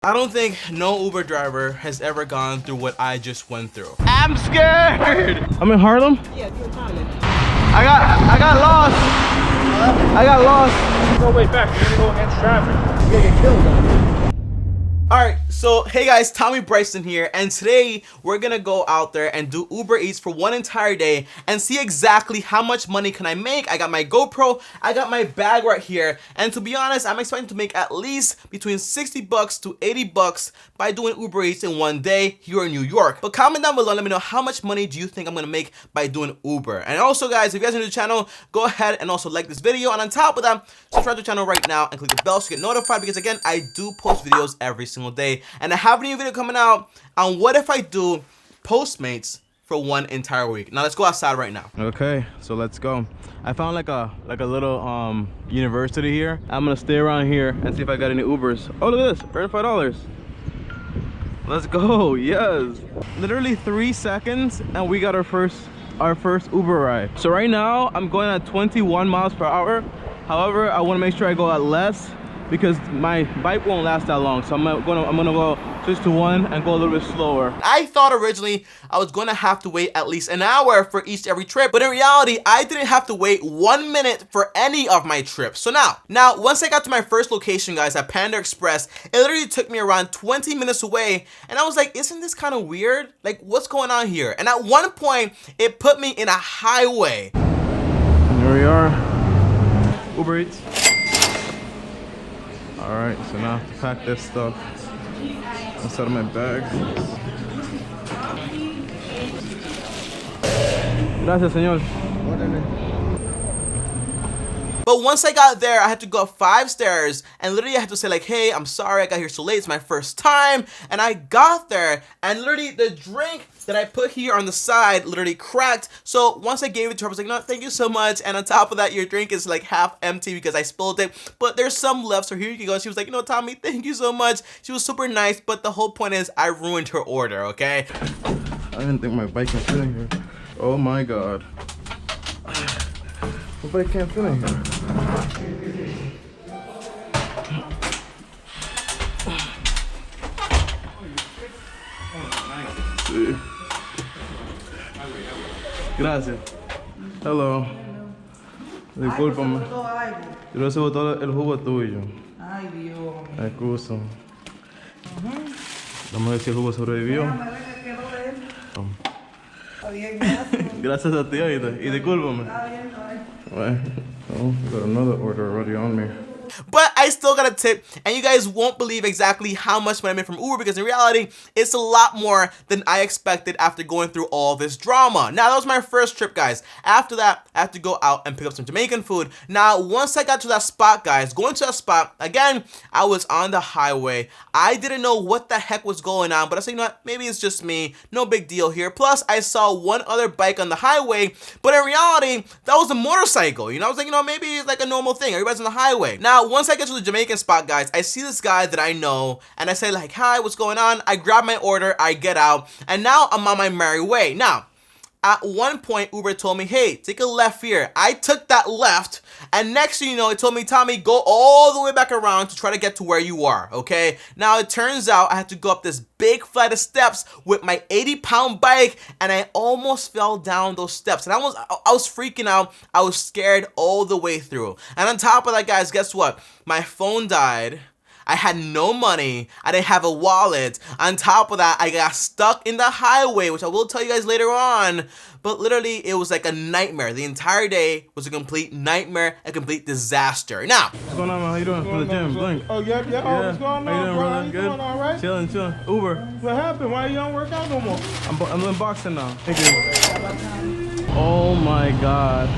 I don't think no Uber driver has ever gone through what I just went through. I'm scared. I'm in Harlem? Yeah, you're in Harlem. I got lost. I got lost. No way back. You're gonna go against traffic. You're gonna get killed though. Alright, so hey guys, Tommy Bryson here, and today we're gonna go out there and do Uber Eats for one entire day and see exactly how much money can I make. I got my GoPro, I got my bag right here, and to be honest, I'm expecting to make at least between 60 bucks to 80 bucks by doing Uber Eats in one day here in New York. But comment down below, let me know how much money do you think I'm gonna make by doing Uber. And also guys, if you guys are new to the channel, go ahead and also like this video, and on top of that, subscribe to the channel right now and click the bell so you get notified, because again, I do post videos every single day, and I have a new video coming out on what if I do Postmates for one entire week. Now let's go outside right now. Okay, so let's go. I found like a little university here. I'm gonna stay around here and see if I got any Ubers. Oh, look at this, $35. Let's go. Yes, literally 3 seconds and we got our first Uber ride. So right now I'm going at 21 miles per hour. However, I want to make sure I go at less because my bike won't last that long. So I'm gonna go switch to one and go a little bit slower. I thought originally I was gonna have to wait at least an hour for each every trip, but in reality, I didn't have to wait 1 minute for any of my trips. So now once I got to my first location, guys, at Panda Express, it literally took me around 20 minutes away, and I was like, isn't this kind of weird? Like, what's going on here? And at one point, it put me in a highway. And here we are, Uber Eats. Alright, so now I have to pack this stuff inside of my bag. Gracias, señor. But once I got there, I had to go up 5 stairs, and literally I had to say like, hey, I'm sorry I got here so late, it's my first time. And I got there, and literally the drink that I put here on the side literally cracked. So once I gave it to her, I was like, no, thank you so much. And on top of that, your drink is like half empty because I spilled it, but there's some left, so here you go. She was like, you know, Tommy, thank you so much. She was super nice, but the whole point is I ruined her order, okay? I didn't think my bike can fit in here. Oh my God. My bike can't fit in here. Sí. Gracias. Hello. Discúlpame. Yo se botó el jugo tuyo. Ay, Dios. Excusa. Vamos a ver si el jugo sobrevivió. Está bien, gracias. Gracias a ti, y discúlpame. Está bien, Well, got another order already on me. But I still got a tip, and you guys won't believe exactly how much money I made from Uber, because in reality, it's a lot more than I expected after going through all this drama. Now, that was my first trip, guys. After that, I had to go out and pick up some Jamaican food. Now, once I got to that spot, guys, going to that spot, again, I was on the highway. I didn't know what the heck was going on, but I said, you know what, maybe it's just me. No big deal here. Plus, I saw one other bike on the highway, but in reality, that was a motorcycle. You know, I was like, you know, maybe it's like a normal thing. Everybody's on the highway. Now, once I get to the Jamaican spot, guys, I see this guy that I know, and I say like, hi, what's going on? I grab my order, I get out, and now I'm on my merry way. Now, at one point, Uber told me, hey, take a left here. I took that left, and next thing you know, it told me, Tommy, go all the way back around to try to get to where you are, okay? Now, it turns out I had to go up this big flight of steps with my 80-pound bike, and I almost fell down those steps, and I was freaking out. I was scared all the way through. And on top of that, guys, guess what? My phone died. I had no money. I didn't have a wallet. On top of that, I got stuck in the highway, which I will tell you guys later on. But literally, it was like a nightmare. The entire day was a complete nightmare, a complete disaster. Now, what's going on, man? How you doing? From the gym, Blink. Oh, yeah. Oh, what's going on, How you doing, brother? Good. Doing all right? Chilling. Uber. What happened? Why you don't work out no more? I'm doing boxing now. Thank you. Oh my God.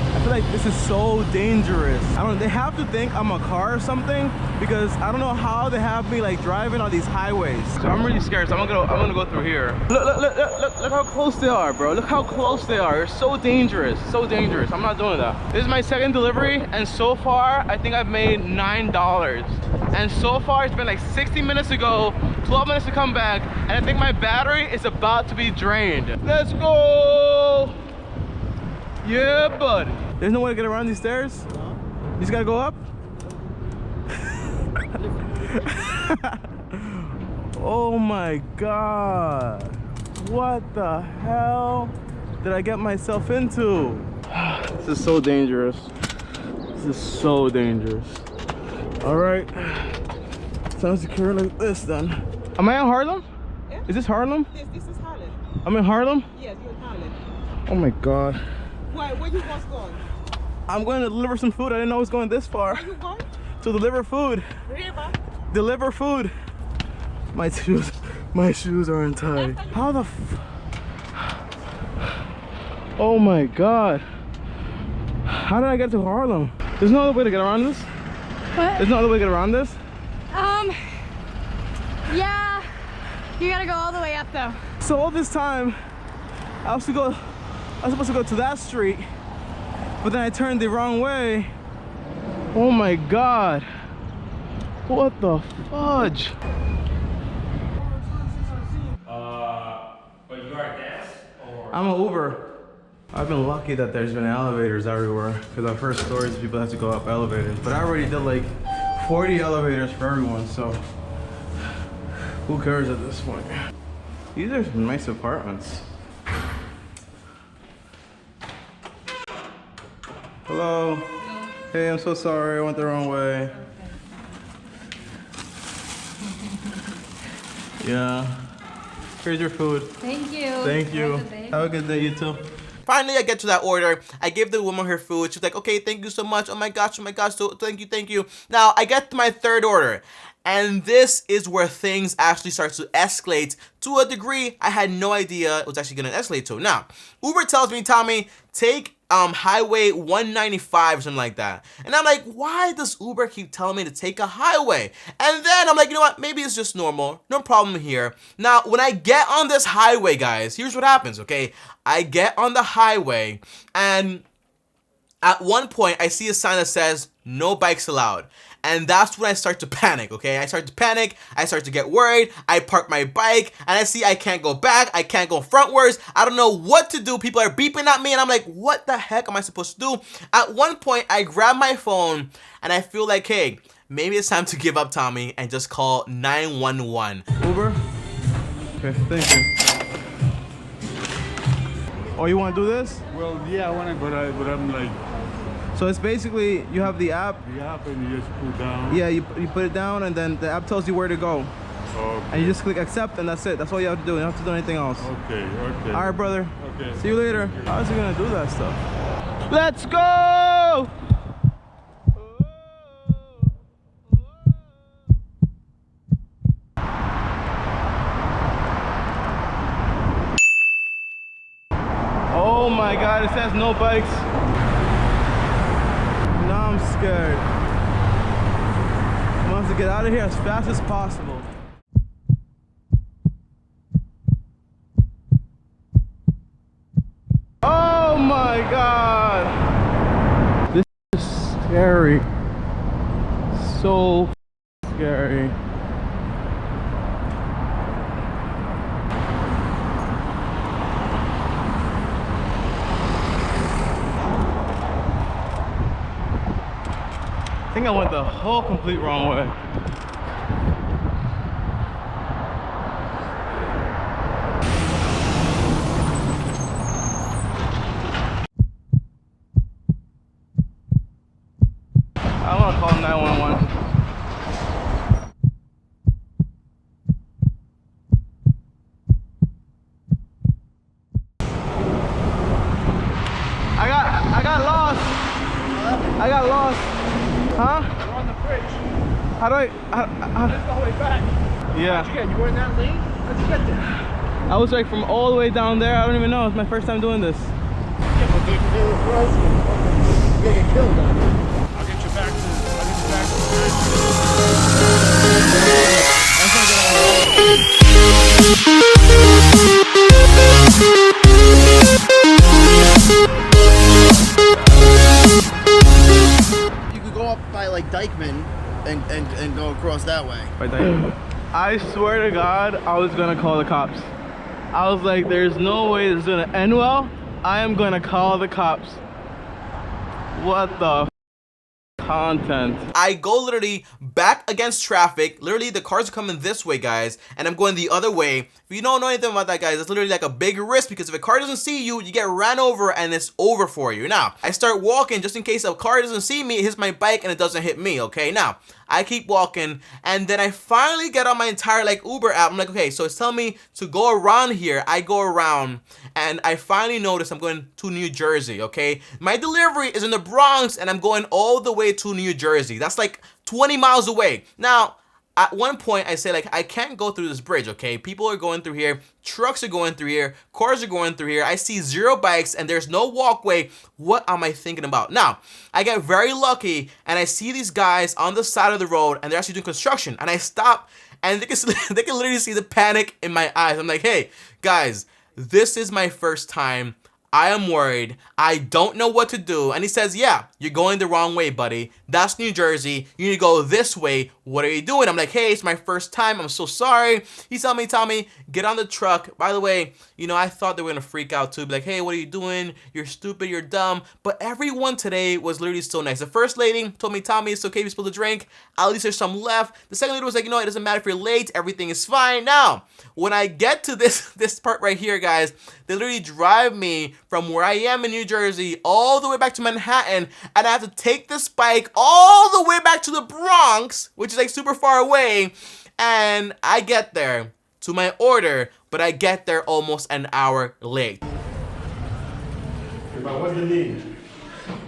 I feel like this is so dangerous. I don't know, they have to think I'm a car or something, because I don't know how they have me like driving on these highways. So I'm really scared, so I'm gonna go through here. Look how close they are, bro. Look how close they are. They're so dangerous, so dangerous. I'm not doing that. This is my second delivery, and so far, I think I've made $9. And so far, it's been like 60 minutes to go, 12 minutes to come back, and I think my battery is about to be drained. Let's go! Yeah, buddy. There's no way to get around these stairs? No. You just gotta go up? Oh my god. What the hell did I get myself into? This is so dangerous. This is so dangerous. Alright. Sounds secure like this then. Am I in Harlem? Yeah. Is this Harlem? Yes, this is Harlem. I'm in Harlem? Yes, you're in Harlem. Oh my god. Why? Where you was going? I'm going to deliver some food. I didn't know it was going this far. Where you going? To deliver food. River. Deliver food. My shoes are untied. How the Oh my god. How did I get to Harlem? There's no other way to get around this? What? There's no other way to get around this? Yeah. You gotta go all the way up though. So all this time, I was supposed to go to that street, but then I turned the wrong way. Oh my god. What the fudge? But you are a desk or? I'm an Uber. I've been lucky that there's been elevators everywhere, because I've heard stories of people have to go up elevators, but I already did like 40 elevators for everyone, so who cares at this point? These are some nice apartments. Hello. Hello. Hey, I'm so sorry, I went the wrong way. Yeah. Here's your food. Thank you. Thank you. Have a good day, you too. Finally, I get to that order. I give the woman her food. She's like, okay, thank you so much. Oh my gosh, so thank you. Now, I get to my third order. And this is where things actually start to escalate to a degree I had no idea it was actually gonna escalate to. Now, Uber tells me, Tommy, take highway 195 or something like that. And I'm like, why does Uber keep telling me to take a highway? And then I'm like, you know what, maybe it's just normal, no problem here. Now, when I get on this highway, guys, here's what happens, okay? I get on the highway and at one point I see a sign that says no bikes allowed. And that's when I start to panic, okay? I start to panic, I start to get worried, I park my bike, and I see I can't go back, I can't go frontwards, I don't know what to do, people are beeping at me, and I'm like, what the heck am I supposed to do? At one point, I grab my phone, and I feel like, hey, maybe it's time to give up, Tommy, and just call 911. Uber? Okay, thank you. Oh, you want to do this? Well, yeah, I want to, but I'm like. So it's basically, you have the app. The app and you just put down. Yeah, you put it down and then the app tells you where to go. Okay. And you just click accept and that's it. That's all you have to do. You don't have to do anything else. Okay. All right, brother. Okay. See you later. How's he gonna do that stuff? Let's go! Oh my God, it says no bikes. Now I'm scared. I want to get out of here as fast as possible. Oh my God! This is scary. So scary. I think I went the whole complete wrong way. I want to call 911. I got lost. I got lost. Huh? We're on the bridge. How do I? That's the way back. Yeah. How'd you get? You were in that lane? How'd you get there? I was like from all the way down there. I don't even know. It's my first time doing this. Yeah, but they were frozen. You're gonna get killed on it. I'll get you back You could go up by like Dykeman and go across that way. I swear to God, I was gonna call the cops. I was like, there's no way this is gonna end well. I am gonna call the cops. What the f? content. I go literally back against traffic. Literally, the cars are coming this way, guys, and I'm going the other way. If you don't know anything about that, guys, it's literally like a big risk because if a car doesn't see you, you get ran over and it's over for you. Now, I start walking just in case a car doesn't see me, it hits my bike and it doesn't hit me, okay? Now, I keep walking and then I finally get on my entire like Uber app. I'm like, okay, so it's telling me to go around here. I go around and I finally notice I'm going to New Jersey, okay? My delivery is in the Bronx and I'm going all the way to New Jersey. That's like 20 miles away. Now, at one point I say like, I can't go through this bridge, okay? People are going through here, trucks are going through here, cars are going through here. I see 0 bikes and there's no walkway. What am I thinking about? Now, I get very lucky and I see these guys on the side of the road and they're actually doing construction and I stop and they can literally see the panic in my eyes. I'm like, hey, guys, this is my first time. I am worried. I don't know what to do. And he says, yeah, you're going the wrong way, buddy. That's New Jersey. You need to go this way. What are you doing? I'm like, hey, it's my first time. I'm so sorry. He's telling me, Tommy, get on the truck. By the way, you know, I thought they were going to freak out too. Be like, hey, what are you doing? You're stupid. You're dumb. But everyone today was literally so nice. The first lady told me, Tommy, it's okay if you spill the drink. At least there's some left. The second lady was like, you know, it doesn't matter if you're late. Everything is fine. Now, when I get to this part right here, guys, they literally drive me from where I am in New Jersey all the way back to Manhattan, and I have to take this bike all the way back to the Bronx, which is like super far away, and I get there to my order, but I get there almost an hour late. What's the name?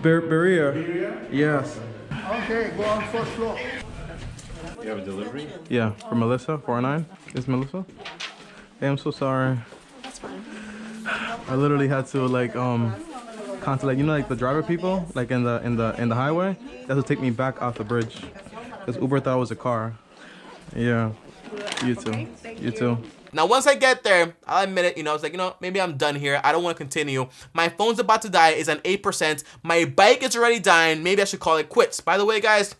Berea? Yes. Okay, go on first floor. You have a delivery? Yeah, for Melissa, 49. Is Melissa? Hey, I'm so sorry. That's fine. I literally had to like contact, like, you know, like the driver people, like in the highway. They had to take me back off the bridge because Uber thought it was a car. Yeah. You too. You too. Now, once I get there, I'll admit it, you know, it's like, you know, maybe I'm done here. I don't want to continue. My phone's about to die. It's on 8%. My bike is already dying. Maybe I should call it quits. By the way, guys,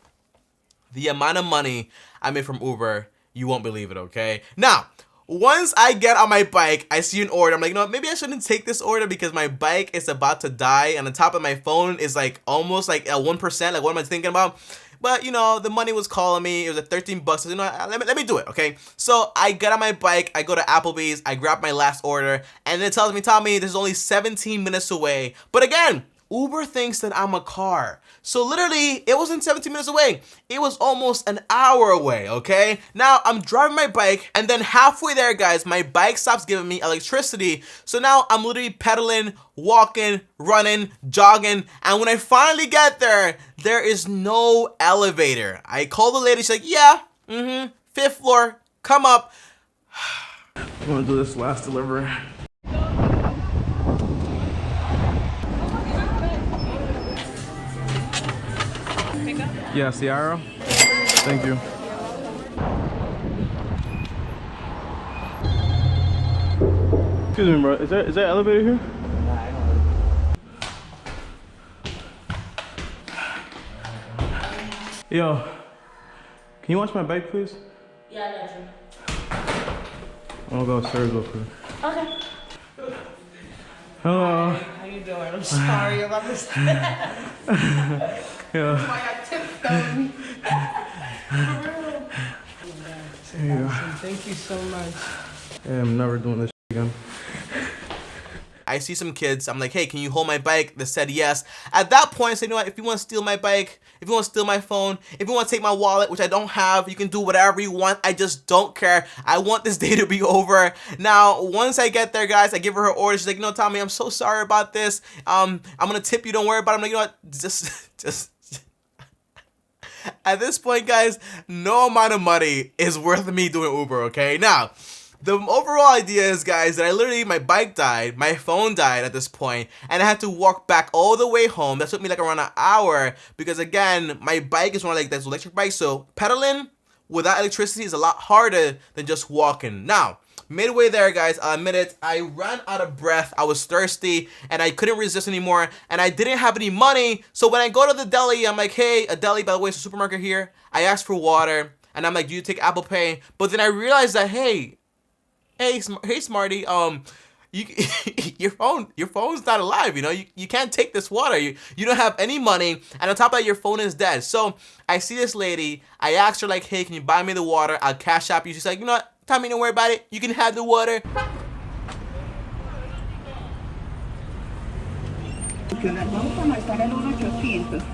the amount of money I made from Uber, you won't believe it, okay? Now, once I get on my bike, I see an order. I'm like, you know, maybe I shouldn't take this order because my bike is about to die. And on top of my phone is like almost like 1%. Like, what am I thinking about? But, you know, the money was calling me. It was at 13 bucks. So, you know, let me do it, okay? So I get on my bike. I go to Applebee's. I grab my last order. And it tells me, Tommy, this is only 17 minutes away. But again, Uber thinks that I'm a car. So literally, it wasn't 17 minutes away. It was almost an hour away, okay? Now, I'm driving my bike, and then halfway there, guys, my bike stops giving me electricity. So now I'm literally pedaling, walking, running, jogging, and when I finally get there, there is no elevator. I call the lady, she's like, yeah, 5th floor, come up. I'm gonna do this last delivery. Yeah, Ciara. Thank you. Excuse me, bro. Is there an elevator here? Nah, I don't. Yo, can you watch my bike, please? Yeah, I got you. I'm gonna go upstairs real quick. Okay. Hello. How you doing? I'm sorry about this. Yeah. Why I tiptoed. Thank you so much. Yeah, I'm never doing this again. I see some kids. I'm like, hey, can you hold my bike? They said yes. At that point, I said, you know what? If you want to steal my bike, if you want to steal my phone, if you want to take my wallet, which I don't have, you can do whatever you want. I just don't care. I want this day to be over. Now, once I get there, guys, I give her order. She's like, no, Tommy, I'm so sorry about this. I'm gonna tip you. Don't worry about it. I'm like, you know what? Just. At this point, guys, no amount of money is worth me doing Uber, okay? Now, the overall idea is, guys, that I literally, my bike died, my phone died at this point, and I had to walk back all the way home. That took me like around an hour because, again, my bike is one of like this electric bike, so pedaling without electricity is a lot harder than just walking. Now, midway there, guys, I'll admit it, I ran out of breath, I was thirsty, and I couldn't resist anymore, and I didn't have any money, so when I go to the deli, I'm like, hey, a deli, by the way, it's a supermarket here, I asked for water, and I'm like, do you take Apple Pay? But then I realized that, hey, Smarty, you your phone's not alive, you know. You can't take this water. You don't have any money, and on top of that, your phone is dead. So I see this lady. I asked her like, hey, can you buy me the water? I'll cash app you. She's like, you know what? Tommy, don't worry about it. You can have the water.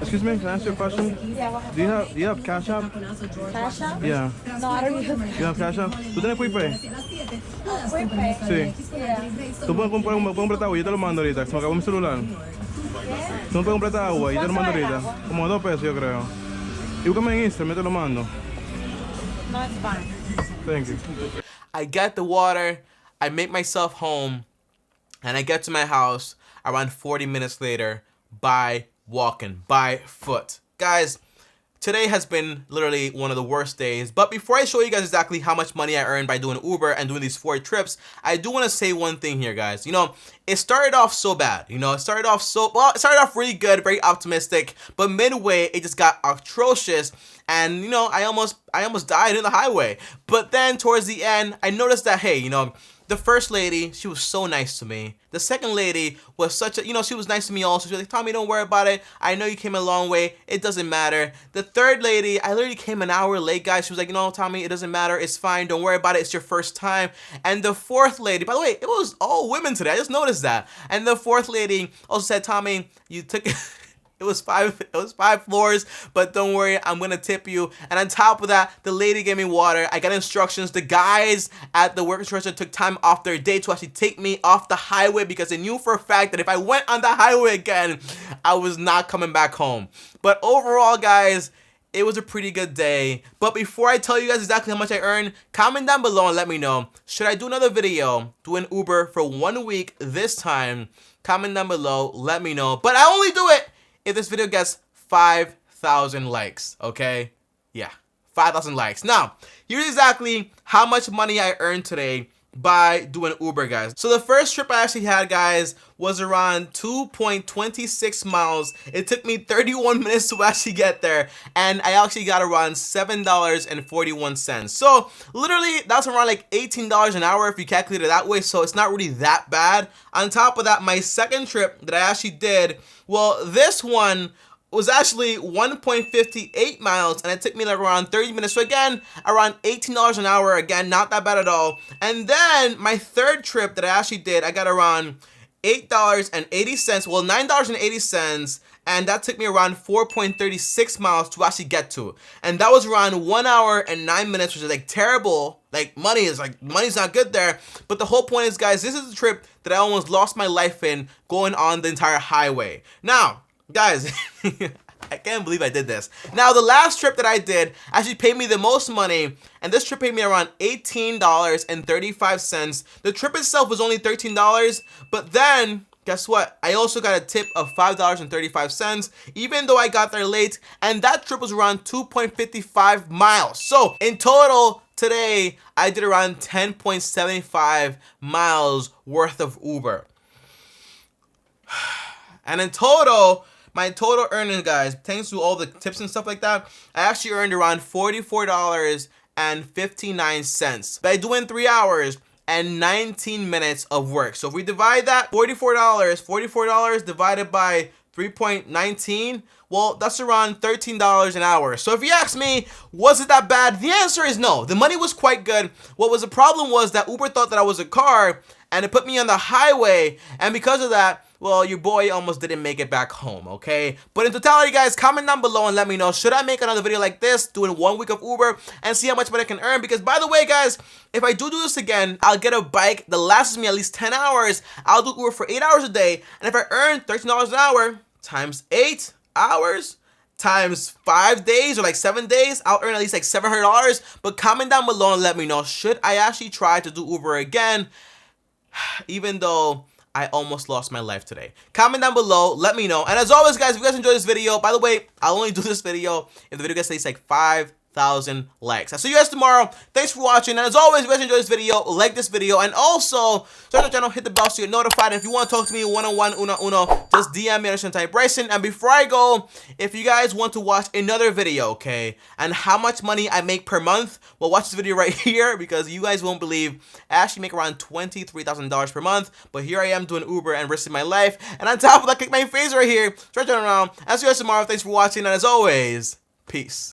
Excuse me, can I ask you a question? Yeah. Do you have cash app? Cash app? Yeah. No, I don't use it. You have cash app? ¿Tú tienes QuickPay? QuickPay? Sí. Yeah. ¿Tú puedes comprar agua? Yo te lo mando ahorita. Se me acabó mi celular. ¿Tú me puedes comprar agua? Yo te lo mando ahorita. Como 2 pesos, yo creo. Y búscame en Instagram, yo te lo mando. No, it's fine. Thank you. I get the water. I make myself home, and I get to my house around 40 minutes later by walking, by foot. Guys, today has been literally one of the worst days, but before I show you guys exactly how much money I earned by doing Uber and doing these 4 trips, I do want to say one thing here, guys. You know, it started off so bad, you know, it started off really good, very optimistic, but midway, it just got atrocious, and, you know, I almost died in the highway. But then, towards the end, I noticed that, hey, you know, the first lady, she was so nice to me. The second lady was such a, you know, she was nice to me also. She was like, Tommy, don't worry about it. I know you came a long way. It doesn't matter. The third lady, I literally came an hour late, guys. She was like, you know, Tommy, it doesn't matter. It's fine. Don't worry about it. It's your first time. And the fourth lady, by the way, it was all women today. I just noticed that. And the fourth lady also said, Tommy, you took it. It was five floors, but don't worry, I'm gonna tip you. And on top of that, the lady gave me water. I got instructions. The guys at the work instruction took time off their day to actually take me off the highway because they knew for a fact that if I went on the highway again, I was not coming back home. But overall, guys, it was a pretty good day. But before I tell you guys exactly how much I earned, comment down below and let me know. Should I do another video doing Uber for 1 week this time? Comment down below, let me know. But I only do it if this video gets 5,000 likes, okay? Yeah, 5,000 likes. Now, here's exactly how much money I earned today by doing Uber, guys. So the first trip I actually had, guys, was around 2.26 miles. It took me 31 minutes to actually get there, and I actually got around $7.41. So literally, that's around like $18 an hour if you calculate it that way, so it's not really that bad. On top of that, my second trip that I actually did, well, this one was actually 1.58 miles, and it took me like around 30 minutes. So again, around $18 an hour. Again, not that bad at all. And then my third trip that I actually did, I got around $8.80. Well, $9.80, and that took me around 4.36 miles to actually get to. And that was around 1 hour and 9 minutes, which is like terrible. Like money's not good there. But the whole point is, guys, this is the trip that I almost lost my life in, going on the entire highway. Now, guys, I can't believe I did this. Now, the last trip that I did actually paid me the most money, and this trip paid me around $18.35. The trip itself was only $13, but then, guess what? I also got a tip of $5.35, even though I got there late, and that trip was around 2.55 miles. So, in total, today, I did around 10.75 miles worth of Uber. And in total, my total earnings, guys, thanks to all the tips and stuff like that, I actually earned around $44.59 by doing 3 hours and 19 minutes of work. So if we divide that, $44 divided by 3.19, well, that's around $13 an hour. So if you ask me, was it that bad? The answer is no. The money was quite good. What was the problem was that Uber thought that I was a car, and it put me on the highway, and because of that, well, your boy almost didn't make it back home, okay? But in totality, guys, comment down below and let me know, should I make another video like this, doing 1 week of Uber, and see how much money I can earn? Because, by the way, guys, if I do this again, I'll get a bike that lasts me at least 10 hours. I'll do Uber for 8 hours a day, and if I earn $13 an hour, times 8 hours, times 5 days or like 7 days, I'll earn at least like $700. But comment down below and let me know, should I actually try to do Uber again, even though I almost lost my life today? Comment down below, let me know. And as always, guys, if you guys enjoyed this video, by the way, I'll only do this video if the video gets at least like 5,000 1,000 likes. I'll see you guys tomorrow. Thanks for watching. And as always, if you guys enjoyed this video, like this video. And also, subscribe to the channel, hit the bell so you're notified. And if you want to talk to me one-on-one, uno, just DM me on type Bryson. And before I go, if you guys want to watch another video, okay, and how much money I make per month, well, watch this video right here because you guys won't believe I actually make around $23,000 per month. But here I am doing Uber and risking my life. And on top of that, click my face right here. Try to turn around. I'll see you guys tomorrow. Thanks for watching. And as always, peace.